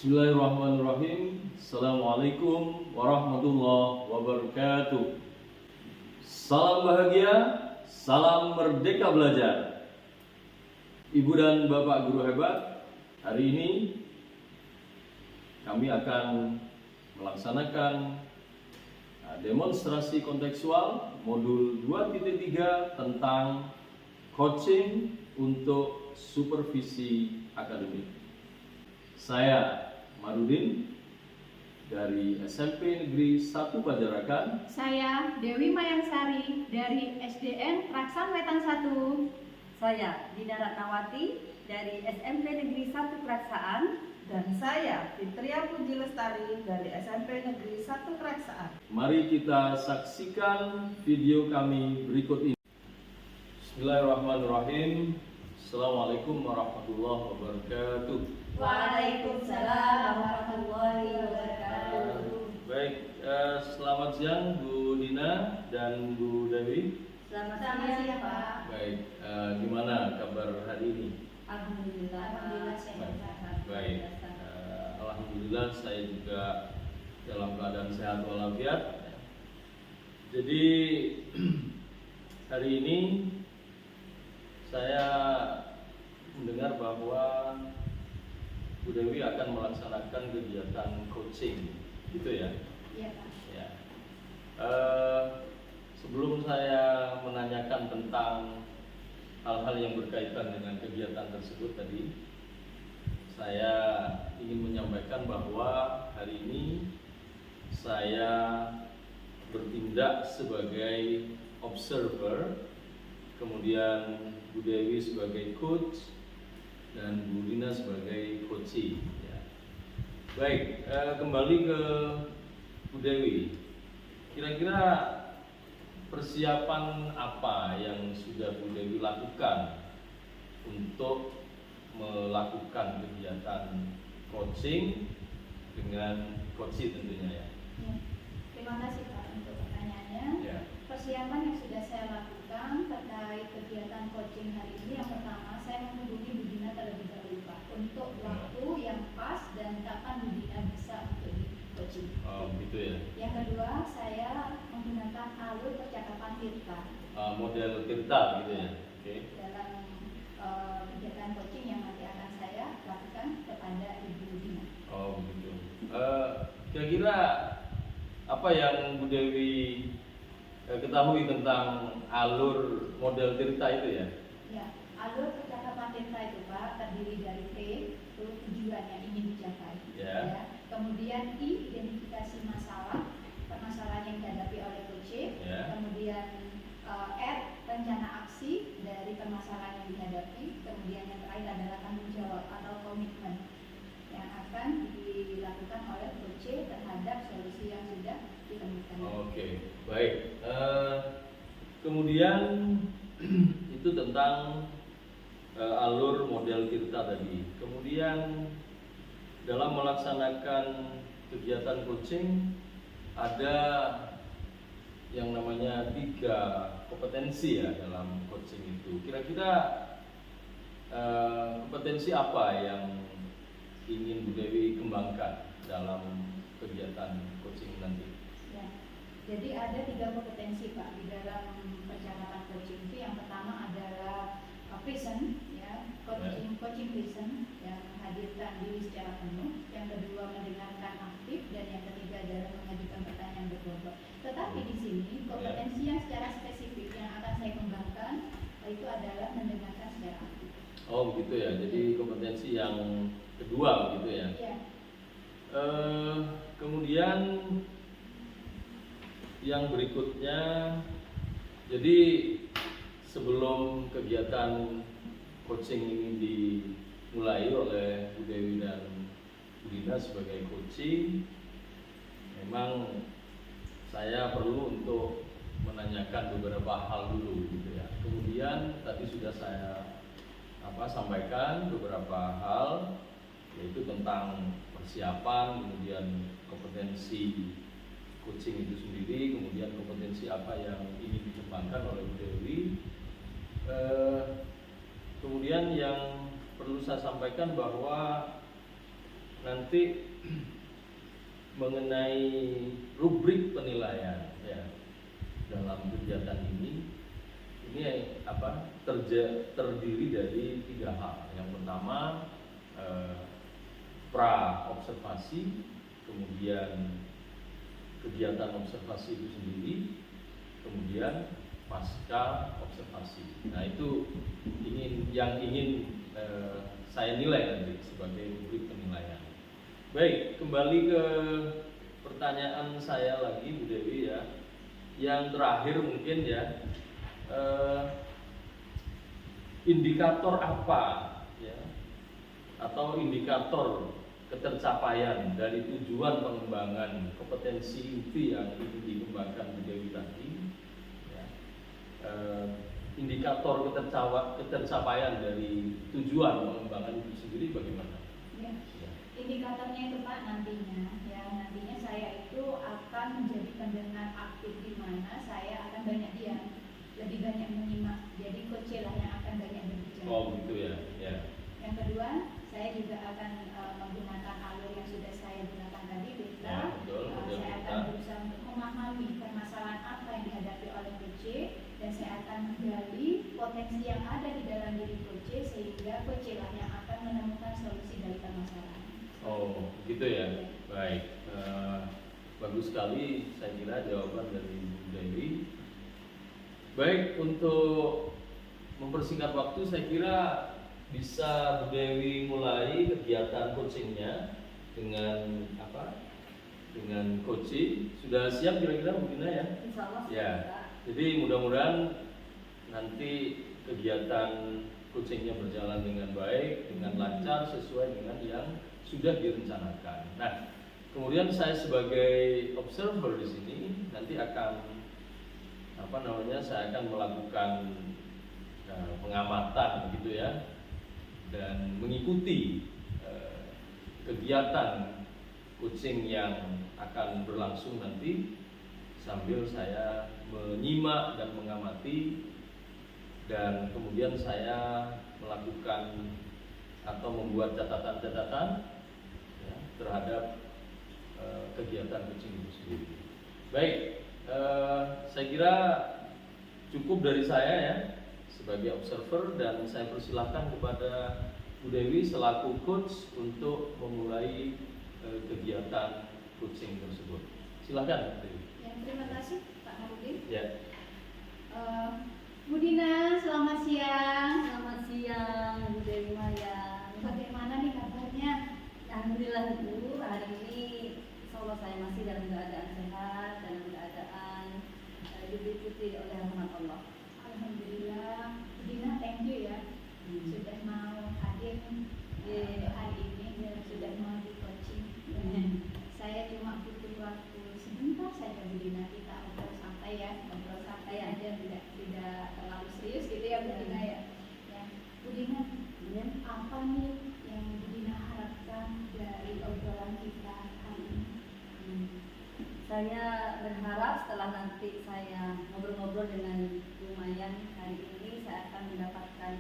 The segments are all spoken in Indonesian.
Bismillahirrahmanirrahim. Assalamualaikum warahmatullahi wabarakatuh. Salam bahagia, salam merdeka belajar. Ibu dan bapak guru hebat, hari ini kami akan melaksanakan demonstrasi kontekstual modul 2.3 tentang coaching untuk supervisi akademik. Saya Marudin dari SMP Negeri 1 Banjarakan. Saya Dewi Mayangsari dari SDN Raksan Wetan 1. Saya Dina Ratnawati dari SMP Negeri 1 Keraksaan. Dan saya Fitria Puji Lestari dari SMP Negeri 1 Keraksaan. Mari kita saksikan video kami berikut ini. Bismillahirrahmanirrahim. Assalamualaikum warahmatullahi wabarakatuh. Waalaikumsalam warahmatullahi wabarakatuh. Baik, selamat siang Bu Dina dan Bu Dewi. Selamat siang, Pak. Baik, gimana kabar hari ini? Alhamdulillah sehat. Baik, alhamdulillah saya juga dalam keadaan sehat walafiat. Jadi hari ini saya mendengar bahwa Bu Dewi akan melaksanakan kegiatan coaching, gitu ya? Iya, Pak. Ya. Sebelum saya menanyakan tentang hal-hal yang berkaitan dengan kegiatan tersebut tadi, saya ingin menyampaikan bahwa hari ini saya bertindak sebagai observer, kemudian Bu Dewi sebagai coach, dan Bu Dina sebagai coaching. Ya. Baik, kembali ke Bu Dewi. Kira-kira persiapan apa yang sudah Bu Dewi lakukan untuk melakukan kegiatan coaching dengan coaching tentunya ya? Ya. Terima kasih Pak untuk pertanyaannya. Ya. Persiapan yang sudah saya lakukan terkait kegiatan coaching hari ini, yang pertama saya menghubungi Bu Dina terlebih dahulu Pak untuk waktu yang pas dan kapan Bu Dina bisa untuk di coaching. Oh, gitu ya. Yang kedua, saya menggunakan alur percakapan virtual Model virtual gitu ya. Oke. dalam kegiatan coaching yang nanti akan saya lakukan kepada Ibu Dina. Oh, begitu. Kira-kira apa yang Bu Dewi ketahui tentang alur model cerita itu ya? Ya, alur percakapan tirta itu Pak terdiri dari T, itu tujuan yang ingin dicapai. Ya. Kemudian I, identifikasi masalah, permasalahan yang dihadapi oleh coach. Ya. Kemudian R, rencana aksi dari permasalahan yang dihadapi. Kemudian yang terakhir adalah tanggung jawab atau komitmen yang akan dilakukan oleh coach terhadap solusi yang sudah ditemukan. Oke, baik. Kemudian itu tentang alur model kita tadi. Kemudian dalam melaksanakan kegiatan coaching ada yang namanya 3 kompetensi ya dalam coaching itu. Kira-kira kompetensi apa yang ingin Bu Dewi kembangkan dalam kegiatan coaching nanti? Ya. Jadi ada 3 kompetensi Pak di dalam percakapan coaching itu. Yang pertama adalah present, ya, coaching present yang menghadirkan diri secara penuh. Yang kedua mendengarkan aktif, dan yang ketiga adalah mengajukan pertanyaan berbobot. Tetapi di sini kompetensi yang secara spesifik yang akan saya kembangkan itu adalah mendengarkan secara aktif. Oh begitu ya. Jadi kompetensi yang kedua begitu ya. Iya. Kemudian yang berikutnya, jadi sebelum kegiatan coaching ini dimulai oleh Bu Dewi dan Bu Dina sebagai coaching, memang saya perlu untuk menanyakan beberapa hal dulu gitu ya. Kemudian tadi sudah saya sampaikan beberapa hal, yaitu tentang persiapan, kemudian kompetensi coaching itu sendiri, kemudian kompetensi apa yang ingin dikembangkan oleh Bu Dewi. Kemudian yang perlu saya sampaikan bahwa nanti mengenai rubrik penilaian ya dalam kegiatan ini terdiri dari 3 hal. Yang pertama pra observasi, kemudian kegiatan observasi itu sendiri, kemudian pasca observasi. Nah itu yang ingin saya nilai nanti sebagai rubrik penilaian. Baik, kembali ke pertanyaan saya lagi Bu Dewi ya. Yang terakhir mungkin ya, indikator apa ya, atau indikator ketercapaian dari tujuan pengembangan kompetensi inti yang ingin dikembangkan Bu Dewi tadi ya. Indikator ketercapaian dari tujuan pengembangan itu sendiri bagaimana? Ya. Indikatornya itu Pak nantinya saya itu akan menjadi pendengar aktif, di mana saya akan lebih banyak menyimak. Jadi coach lah yang akan banyak berbicara. Oh gitu ya. Ya. Yang kedua, saya juga akan menggunakan alur yang sudah saya gunakan tadi, Beta. Ya, betul, Saya akan berusaha untuk memahami permasalahan apa yang dihadapi oleh coach, dan saya akan menggali potensi yang ada di dalam diri coach, sehingga coach lah yang akan menemukan solusi dari permasalahan. Oh gitu ya. Baik. Bagus sekali saya kira jawaban dari Bu Dewi. Baik, untuk mempersingkat waktu saya kira bisa Bu Dewi mulai kegiatan coachingnya dengan dengan coaching. Sudah siap kira-kira Bu Dina ya? Insya Allah Ya. sudah. Jadi mudah-mudahan nanti kegiatan coachingnya berjalan dengan baik, dengan lancar sesuai dengan yang sudah direncanakan. Nah, kemudian saya sebagai observer di sini nanti akan saya akan melakukan pengamatan gitu ya, dan mengikuti kegiatan coaching yang akan berlangsung nanti sambil saya menyimak dan mengamati, dan kemudian saya melakukan atau membuat catatan-catatan ya, terhadap kegiatan coaching itu sendiri. Baik, saya kira cukup dari saya ya sebagai observer, dan saya persilahkan kepada Bu Dewi selaku coach untuk memulai kegiatan coaching tersebut. Silakan Bu Dewi. Ya, terima kasih Pak Marudin. Ya. Bu Dina, selamat siang. Selamat siang Bu Dewi Maya. Bagaimana nih kabarnya? Alhamdulillah Bu, hari ini insya Allah saya masih dalam keadaan sehat, dalam keadaan diliputi oleh rahmat Allah. Alhamdulillah. Bu Dina, thank you ya sudah mau hadir hari ini dan sudah mau di coaching. Saya cuma butuh waktu sebentar saja Bu Dina, kita ngobrol santai ya, ngobrol santai aja, tidak terlalu serius gitu ya Bu Dina ya. Ya, Bu Dina, apa nih yang Bu Dina harapkan dari obrolan kita hari ini? Saya berharap setelah nanti saya ngobrol-ngobrol dengan Bu Mayan hari ini, saya akan mendapatkan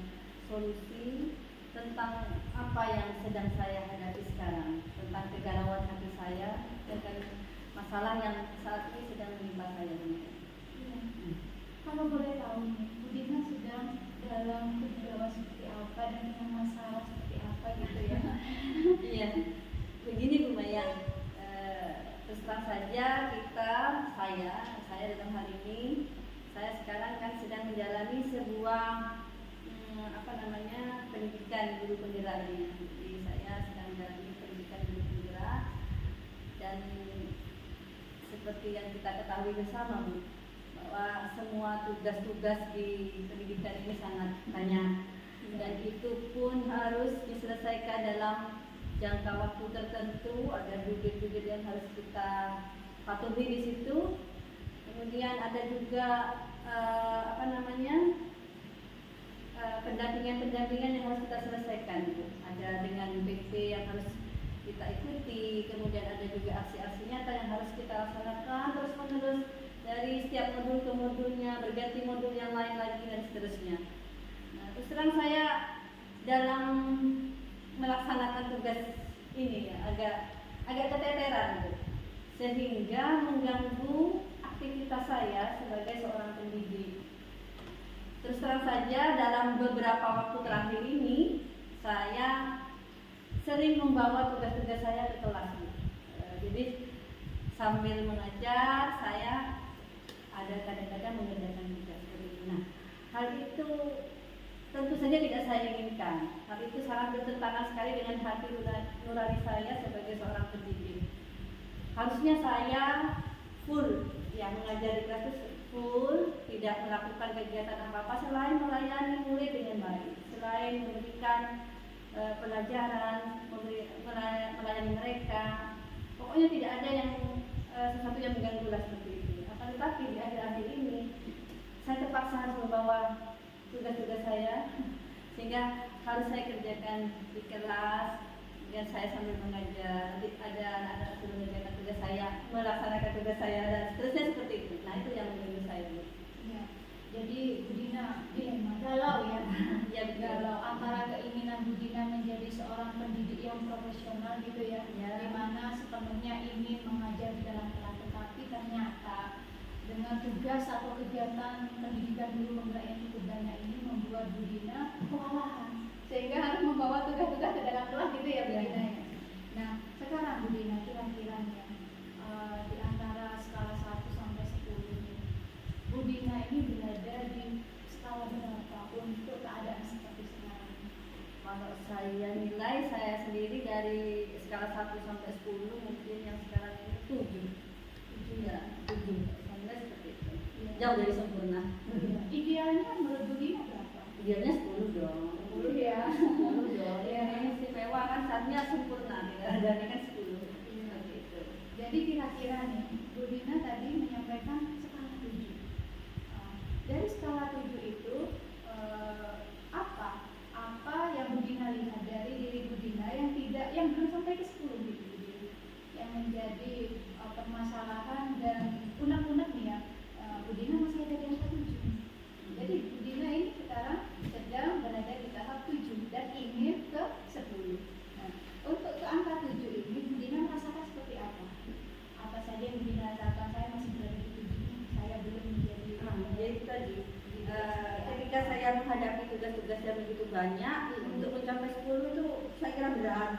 solusi tentang apa yang sedang saya hadapi sekarang, tentang kegalauan hati saya, tentang masalah yang saat ini sedang menimpa saya. Ya. Kalau boleh tahu nih, Bu Dina sedang dalam kegalauan seperti apa dan dengan masalah seperti apa gitu ya? Iya, begini Bu Mayan, terus terang saja saya dalam hal ini, saya sekarang kan sedang menjalani sebuah pendidikan guru penggerak ini. Jadi saya sedang menjalani pendidikan guru penggerak, dan seperti yang kita ketahui bersama Bu, bahwa semua tugas-tugas di pendidikan ini sangat banyak, dan itu pun harus diselesaikan dalam jangka waktu tertentu. Ada bibit-bibit yang harus kita patuhi di situ. Kemudian ada juga pendampingan yang harus kita selesaikan. Ada dengan BP yang harus kita ikuti, kemudian ada juga aksi-aksi nyata yang harus kita laksanakan terus-menerus dari setiap modul ke modulnya, berganti modul yang lain lagi dan seterusnya. Nah, terus terang saya dalam melaksanakan tugas ini ya, agak keteteran gitu. Sehingga mengganggu aktivitas saya sebagai seorang pendidik. Terus terang saja dalam beberapa waktu terakhir ini saya sering membawa tugas-tugas saya ke kelas. Jadi sambil mengajar saya ada kadang-kadang mengerjakan tugas seperti ini. Nah, hal itu tentu saja tidak saya inginkan. Hal itu sangat bertentangan sekali dengan hati nurani saya sebagai seorang pendidik. Harusnya saya full yang mengajar di kelas itu full, tidak melakukan kegiatan apa-apa selain melayani murid dengan baik, selain memberikan pelajaran, melayani mereka. Pokoknya tidak ada yang sesuatu yang mengganggu lah seperti itu. Akan tetapi di akhir-akhir ini saya terpaksa harus membawa tugas-tugas saya, sehingga harus saya kerjakan di kelas. Dan saya sambil mengajar, ada anak-anak suruh mengerjakan tugas saya, melaksanakan tugas saya, dan seterusnya seperti itu. Nah, itu yang mengganggu saya, Bu. Ya. Jadi Bu Dina dilema, galau ya. Ya, Galau antara keinginan Bu Dina menjadi seorang pendidik yang profesional gitu ya, Ya. di mana sepenuhnya ingin mengajar di dalam kelas, tetapi ternyata dengan tugas atau kegiatan pendidikan guru penggerak yang cukup banyak ini membuat Bu Dina kewalahan, sehingga harus membawa tugas-tugas ke dalam kelas gitu ya Bu Dina ya. Nah sekarang Bu Dina kira-kira di antara skala 1 sampai 10 Bu Dina ini berada di skala berapa untuk keadaan seperti sekarang? Kalau saya nilai saya sendiri dari skala 1 sampai 10 mungkin yang sekarang ini 7. Ya, 7. Sampai seperti itu. Jauh dari sempurna. Idealnya menurut Bu Dina berapa? Idealnya 10 dong. 10 ya. 10 dong. Ya, ini istimewa kan saatnya sempurna, tidak ada ini kan 10. Seperti itu. Jadi kira-kira nih Bu Dina tadi menyampaikan skala 7. Dari skala 7 itu apa yang Bu Dina lihat dari diri Bu Dina yang belum sampai ke 10 gitu, yang menjadi permasalahan dan unek-unek nih ya, Bu Dina masih ada di angka 7. Jadi Bu Dina ini sekarang sedang berada di tahap 7 dan ingin ke 10. Nah, untuk ke angka 7 ini Bu Dina merasakan seperti apa? Apa saja yang Bu Dina rasakan? Saya masih berada di 7, saya belum menjadi Jadi tadi ketika saya menghadapi tugas-tugas yang begitu banyak, untuk mencapai 10 itu saya kira berat,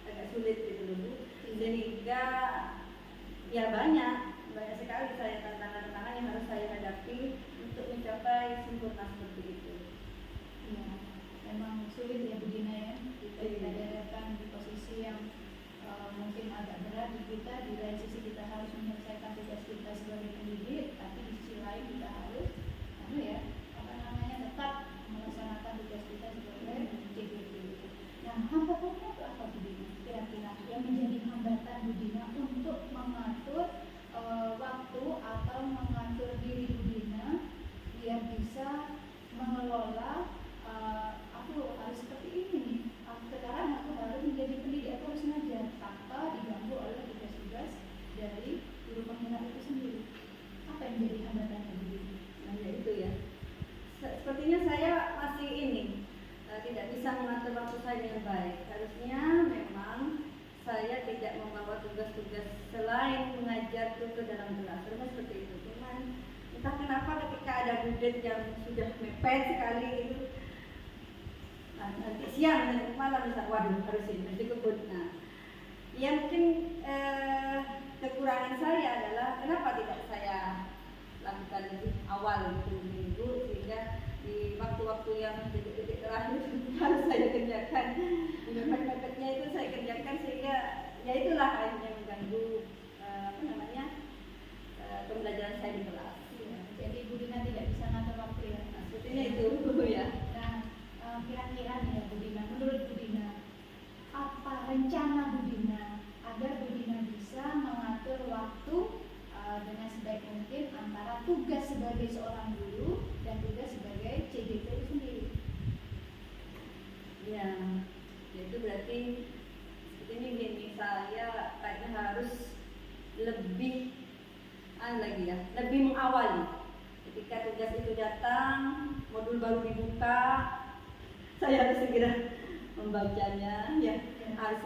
agak sulit gitu loh Bu. Sehingga ya banyak sekali saya tantangan-tantangan yang harus saya hadapi untuk mencapai sempurna seperti itu. Ya, memang sulit ya Bu Dina ya. Kita dihadapkan di posisi yang mungkin agak berat di kita. Di lain sisi kita harus menyelesaikan tugas kita sebagai pendidik, tapi di sisi lain kita harus tetap melaksanakan tugas kita sebagai CGT. Nah, hambatannya itu apa Bu Dina? Kira-kira yang menjadi hambatan Bu Dina untuk mengatur waktu atau mengatur diri Bu Dina biar bisa mengelola aku harus seperti ini nih. Sekarang aku harus menjadi pendidik, aku harus ngajar tanpa diganggu oleh tugas-tugas dari guru pembina itu sendiri. Apa yang menjadi hambatannya Bu Dina? Nah, ya itu ya. Sepertinya saya masih tidak bisa mengatur waktu saya dengan baik. Harusnya memang saya tidak membawa tugas-tugas selain mengajar itu ke dalam kelas. Harusnya seperti itu. Cuman entah kenapa ketika ada budget yang sudah mepet sekali itu, nanti siang nanti malam bisa waduh harus ini mesti kebut. Nah, ya mungkin kekurangan saya adalah kenapa tidak saya lakukan lebih awal minggu sehingga di waktu-waktu yang detik-detik terakhir harus saya kerjakan. Mepet-mepetnya itu saya kerjakan sehingga ya itulah akhirnya mengganggu pembelajaran saya di kelas. Ya, jadi Bu Dina tidak bisa ngatur waktu ya. Nah, sepertinya itu ya. Nah, kira-kira nih ya Bu Dina, menurut Bu Dina, apa rencana Bu Dina agar Bu Dina bisa mengatur waktu dengan sebaik mungkin antara tugas sebagai seorang guru dan tugas sebagai CGT itu sendiri? Ya, itu berarti seperti ini gini, saya kayaknya harus lebih lebih mengawali. Ketika tugas itu datang, modul baru dibuka, saya harus segera membacanya, ya harus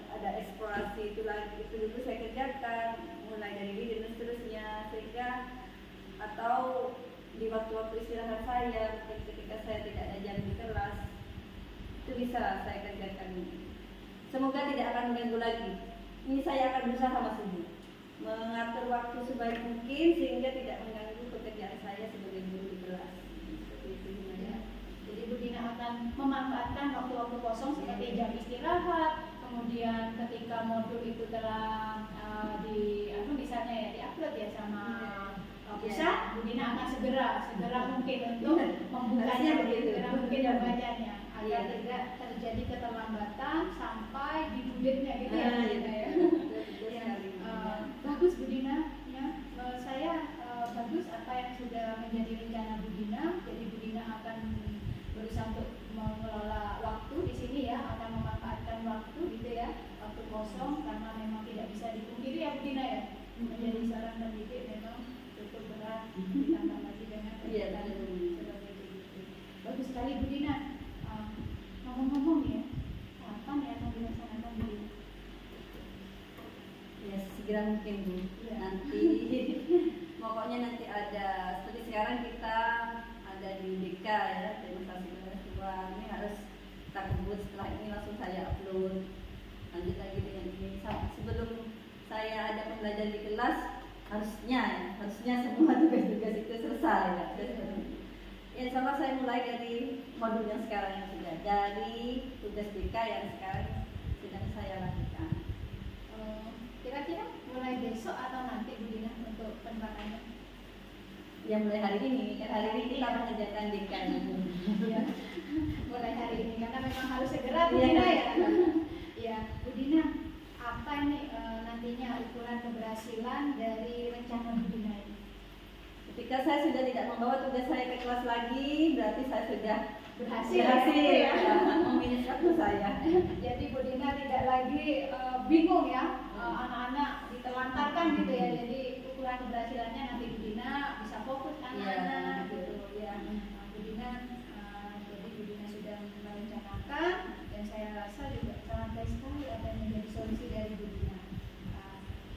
ada evaluasi itu lagi, itu dulu saya kerjakan mulai dari lead dan seterusnya, sehingga atau di waktu-waktu istirahat saya ketika saya tidak ada jam di kelas itu bisa saya kerjakan. Semoga tidak akan mengganggu lagi. Ini saya akan berusaha Mas Ibu mengatur waktu sebaik mungkin sehingga tidak mengganggu pekerjaan saya sebagai guru di kelas. Seperti itu Ya. Jadi Bu Dina akan memanfaatkan waktu-waktu kosong seperti jam istirahat, kemudian ketika modul itu telah misalnya ya diupload ya sama pusat, Bu Dina akan segera mungkin untuk membukanya, segera mungkin membacanya agar tidak terjadi keterlambatan sampai di budgetnya gitu ya. Bagus Bu Dina ya. Saya bagus apa yang sudah menjadi rencana Bu Dina. Jadi Bu Dina akan berusaha untuk mengelola waktu di sini ya, akan memanfaatkan waktu gitu ya, waktu kosong, karena memang tidak bisa dipungkiri ya Bu Dina ya, menjadi seorang pendidik memang cukup berat, ditambah lagi dengan kegiatan sebagai pendidik. Bagus sekali Bu Dina. Ngomong-ngomong ya, kapan ya akan dilaksanakan Bu Dina? Ya segera mungkin Bu. Ya. Nanti pokoknya nanti ada, seperti sekarang kita ada di DK ya, demonstrasi mahasiswa, ini harus kita kebut, setelah ini langsung saya upload, lanjut lagi dengan ini. Sebelum saya ada pembelajaran di kelas, harusnya semua tugas-tugas itu selesai ya. Ya sama saya mulai dari modul yang sekarang yang sudah, dari tugas DK yang sekarang sedang saya lakukan. Kira-kira mulai besok atau nanti Bu Dina untuk penerapannya? Ya mulai hari ini, kan hari ini kita mengerjakan DK. Ya, mulai hari ini karena memang harus segera Bu Dina ya. Ya, Bu Dina, apa ini nantinya ukuran keberhasilan dari rencana Bu Dina ini? Ketika saya sudah tidak membawa tugas saya ke kelas lagi, berarti saya sudah Berhasil ya, ya. meminus waktu saya. Jadi Bu Dina tidak lagi bingung ya, anak-anak ditelantarkan gitu ya. Jadi ukuran keberhasilannya nanti Bu Dina bisa fokus anak-anak gitu ya. Bu Dina, jadi Bu Dina sudah merencanakan, dan saya rasa juga sangat baik sekali apa yang menjadi solusi dari Bu Dina.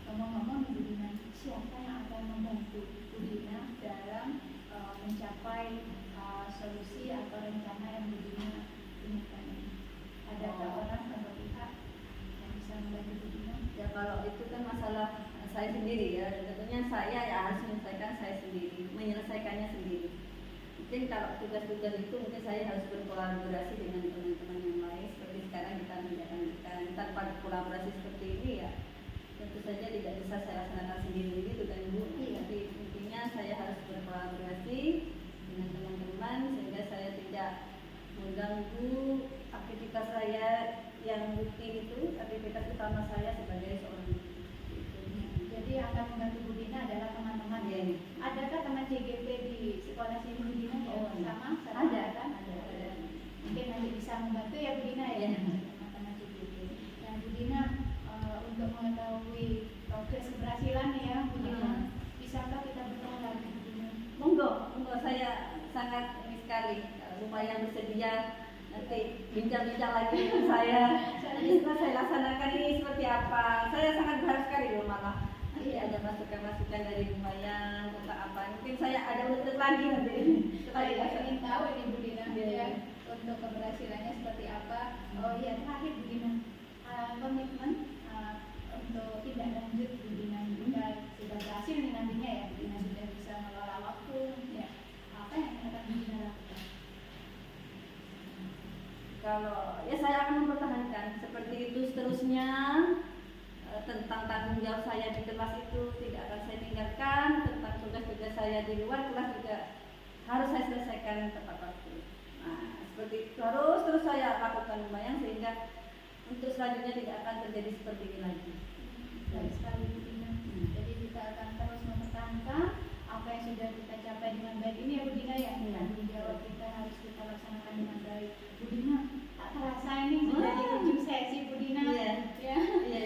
Ngomong-ngomong Bu Dina, siapa yang akan membantu Bu Dina dalam mencapai solusi atau rencana yang Bu Dina inginkan ini? Adakah orang atau pihak yang bisa membantu Bu Dina? Ya kalau itu kan masalah saya sendiri ya, tentunya saya ya harus menyelesaikan saya sendiri, menyelesaikannya sendiri. Mungkin kalau tugas-tugas itu mungkin saya harus berkolaborasi dengan teman-teman yang lain, seperti sekarang kita menjalankan tanpa kolaborasi seperti ini ya. Tentu saja tidak bisa saya laksanakan sendiri gitu kan Bu. Tapi intinya saya harus berkolaborasi dengan teman-teman sehingga saya tidak mengganggu aktivitas saya yang rutin itu, aktivitas utama saya sebagai seorang guru. Jadi yang akan membantu Bu Dina adalah teman-teman ya. Adakah teman CGP di sekolah sini Bu Dina yang sama? Ada kan? Ada. Mungkin nanti bisa membantu ya Bu Dina ya, teman-teman CGP. Nah Bu Dina, untuk mengetahui progres keberhasilannya ya Bu Dina, bisakah kita bertemu lagi Bu Dina? Monggo saya sangat ini sekali, lumayan bersedia nanti bincang-bincang lagi dengan saya. Nanti setelah saya laksanakan ini seperti apa, saya sangat berharap sekali loh malah. Nanti ada masukan-masukan dari lumayan tentang apa. Mungkin saya ada unek lagi nanti. Saya ingin tahu ini Bu Dina ya, untuk keberhasilannya seperti apa. Oh iya, terakhir Bu Dina, komitmen untuk tidak lanjut Bu Dina jika sudah berhasil nih nantinya ya, Bu Dina sudah bisa mengelola waktu ya, apa yang akan Bu Dina lakukan? Kalau ya saya akan mempertahankan seperti itu seterusnya, tentang tanggung jawab saya di kelas itu tidak akan saya tinggalkan, tentang tugas-tugas saya di luar kelas juga harus saya selesaikan tepat waktu. Nah seperti itu harus terus saya lakukan lumayan sehingga untuk selanjutnya tidak akan terjadi seperti ini lagi. Baik sekali Bu Dina. Jadi kita akan terus mempertahankan apa yang sudah kita capai dengan baik ini ya Bu Dina ya. Tanggung jawab kita harus kita laksanakan dengan baik. Bu Dina, tak terasa ini sudah di ujung sesi Bu Dina. Iya. Ya. Iya.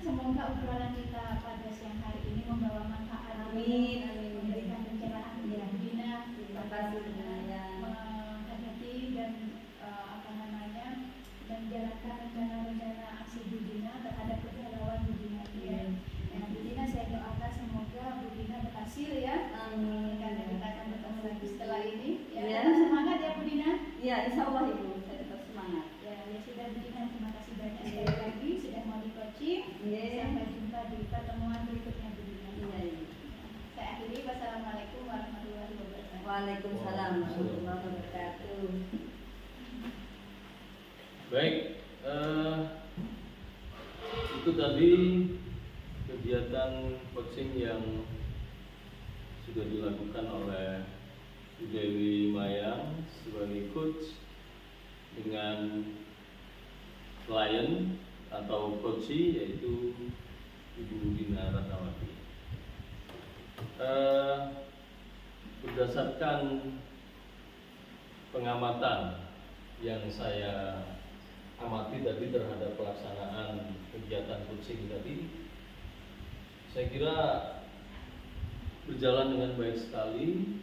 Semoga obrolan kita pada siang hari ini membawa manfaat. Amin. Memberikan pencerahan Bu Dina. Terima kasih semuanya. Menghadapi dan menjalankan rencana-rencana aksi Bu Dina terhadap kedua Iya. Sampai jumpa di pertemuan berikutnya Bu Dina. Iya, iya. Saya akhiri, wassalamualaikum warahmatullahi wabarakatuh. Waalaikumsalam warahmatullahi wabarakatuh. Baik, itu tadi kegiatan coaching yang sudah dilakukan oleh Bu Dewi Mayang sebagai coach dengan klien atau coachee yaitu Ibu Dina Ratnawati. Berdasarkan pengamatan yang saya amati tadi terhadap pelaksanaan kegiatan coaching tadi, saya kira berjalan dengan baik sekali,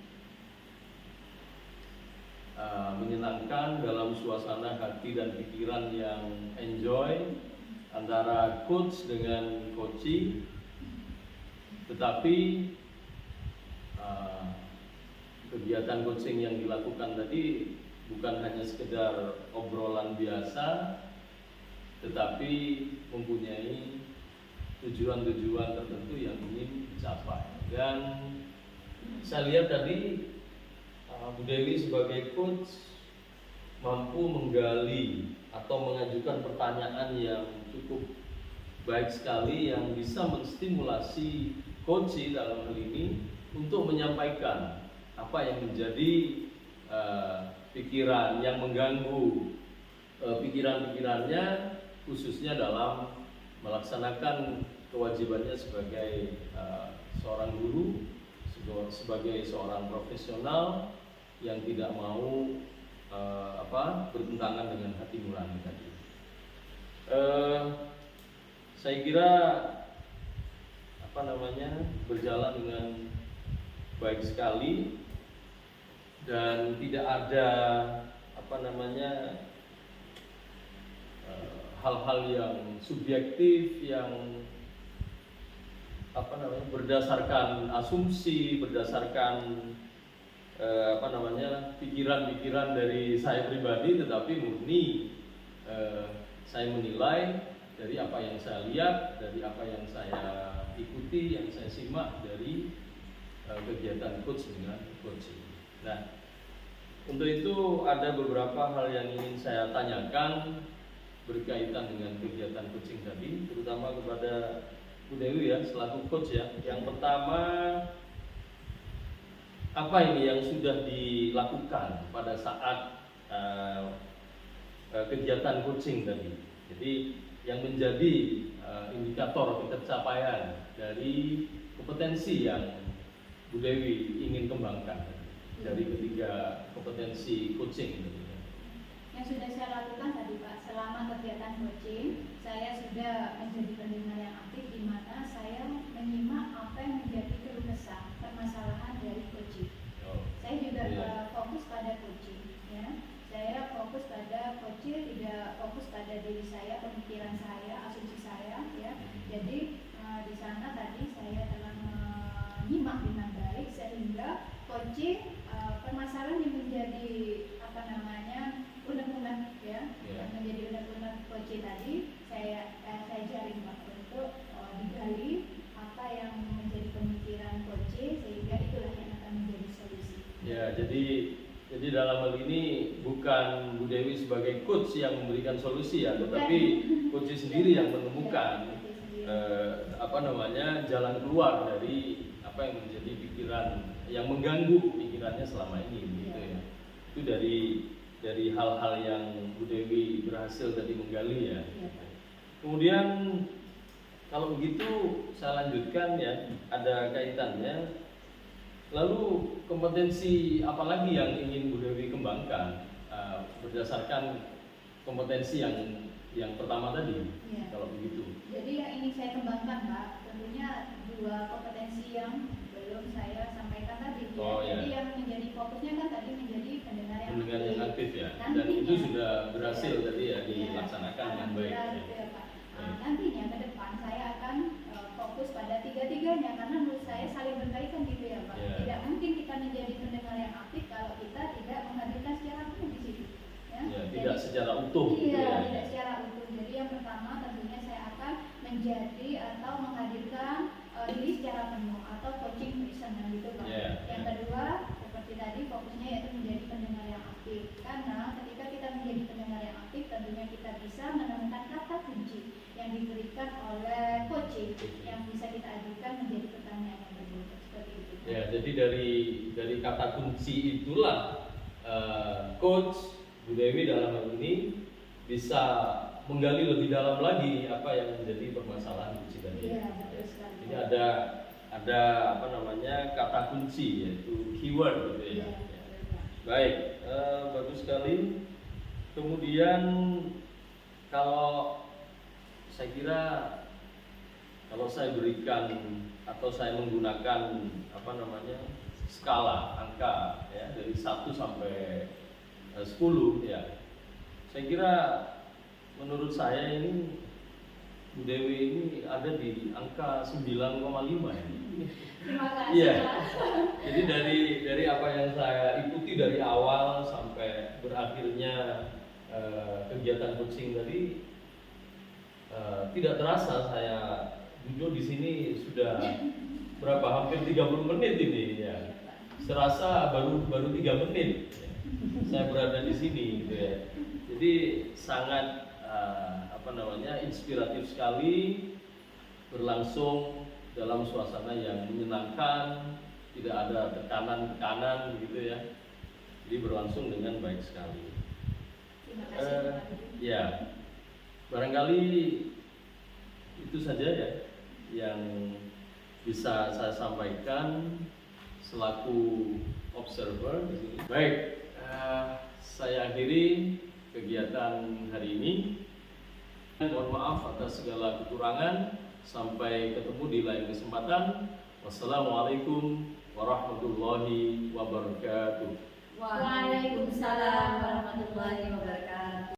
menyenangkan dalam suasana hati dan pikiran yang enjoy antara coach dengan coachee. Tetapi kegiatan coaching yang dilakukan tadi bukan hanya sekedar obrolan biasa, tetapi mempunyai tujuan-tujuan tertentu yang ingin dicapai. Dan saya lihat tadi Bu Dewi sebagai coach mampu menggali atau mengajukan pertanyaan yang cukup baik sekali yang bisa menstimulasi coachee dalam hal ini untuk menyampaikan apa yang menjadi pikiran yang mengganggu pikiran-pikirannya, khususnya dalam melaksanakan kewajibannya sebagai seorang guru, sebagai seorang profesional yang tidak mau bertentangan dengan hati nurani tadi. Saya kira berjalan dengan baik sekali dan tidak ada hal-hal yang subjektif yang berdasarkan asumsi, berdasarkan pikiran-pikiran dari saya pribadi, tetapi murni saya menilai dari apa yang saya lihat, dari apa yang saya ikuti, yang saya simak dari kegiatan coach dengan coaching. Nah, untuk itu ada beberapa hal yang ingin saya tanyakan berkaitan dengan kegiatan coaching tadi, terutama kepada Bu Dewi ya, selaku coach ya. Yang pertama, apa ini yang sudah dilakukan pada saat kegiatan coaching tadi? Jadi yang menjadi indikator pencapaian dari kompetensi yang Bu Dewi ingin kembangkan dari ketiga kompetensi coaching tadi. Yang sudah saya lakukan tadi Pak, selama kegiatan coaching, saya sudah menjadi pendengar yang aktif, di mana saya menyimak apa yang menjadi keluh kesah, permasalahan dari coaching. Saya juga fokus pada coaching, ya. Saya fokus pada coaching, tidak fokus pada diri saya, pemikiran saya, asumsi saya, ya. Jadi di sana tadi saya telah menyimak dengan baik sehingga coaching permasalahan yang menjadi unek-unek ya, yang menjadi unek-unek coaching tadi saya jaring Pak untuk digali apa yang menjadi pemikiran coaching sehingga itulah yang akan menjadi solusi. Ya, jadi dalam hal ini bukan Bu Dewi sebagai coach yang memberikan solusi ya, tetapi coach sendiri yang menemukan jalan keluar dari apa yang menjadi pikiran yang mengganggu pikirannya selama ini, gitu ya. Itu dari hal-hal yang Bu Dewi berhasil tadi menggali ya. Kemudian kalau begitu saya lanjutkan ya, ada kaitannya. Lalu kompetensi apa lagi yang ingin Bu Dewi kembangkan berdasarkan kompetensi yang pertama tadi? Ya. Kalau begitu. Jadi yang ingin saya kembangkan Pak, tentunya dua kompetensi yang belum saya sampaikan tadi. Jadi yang menjadi fokusnya kan tadi menjadi pendengar yang aktif ya. Nantinya, dan itu sudah berhasil tadi ya dilaksanakan dengan baik. Ya, Pak. Nantinya ke depan saya akan fokus pada tiga-tiganya karena menurut saya saling berkaitan gitu ya Pak. Tidak mungkin kita menjadi pendengar yang aktif kalau kita tidak menghadirkan secara utuh di situ. Tidak secara utuh. Iya, tidak secara utuh. Jadi yang pertama tentunya saya akan menjadi atau menghadirkan diri secara penuh atau coaching person gitu Pak. Yang kedua seperti tadi fokusnya yaitu menjadi pendengar yang aktif, karena ketika kita menjadi pendengar yang aktif tentunya kita bisa menemukan kata kunci yang diberikan oleh coaching yang bisa kita ajukan menjadi pertanyaan yang berbeda seperti itu. Ya, jadi dari kata kunci itulah Coach Bu Dewi dalam hal ini bisa menggali lebih dalam lagi apa yang menjadi permasalahan kunci tadi. Iya, betul sekali. Jadi ada apa namanya kata kunci yaitu keyword gitu ya. Iya, Baik, bagus sekali. Kemudian kalau saya kira kalau saya berikan atau saya menggunakan apa namanya skala angka ya dari 1 sampai 10 ya, saya kira menurut saya ini Bu Dewi ini ada di angka 9,5 ini. Terima kasih. Iya. Pak. Jadi dari apa yang saya ikuti dari awal sampai berakhirnya kegiatan coaching tadi, tidak terasa saya duduk di sini sudah berapa, hampir 30 menit ini ya. Serasa baru 3 menit ya, saya berada di sini gitu ya. Jadi sangat apa namanya inspiratif sekali, berlangsung dalam suasana yang menyenangkan, tidak ada tekanan-tekanan gitu ya. Jadi berlangsung dengan baik sekali. Terima kasih Pak. Ya, barangkali itu saja ya yang bisa saya sampaikan selaku observer di sini. Baik, saya akhiri kegiatan hari ini. Mohon maaf atas segala kekurangan. Sampai ketemu di lain kesempatan. Wassalamualaikum warahmatullahi wabarakatuh. Waalaikumsalam warahmatullahi wabarakatuh.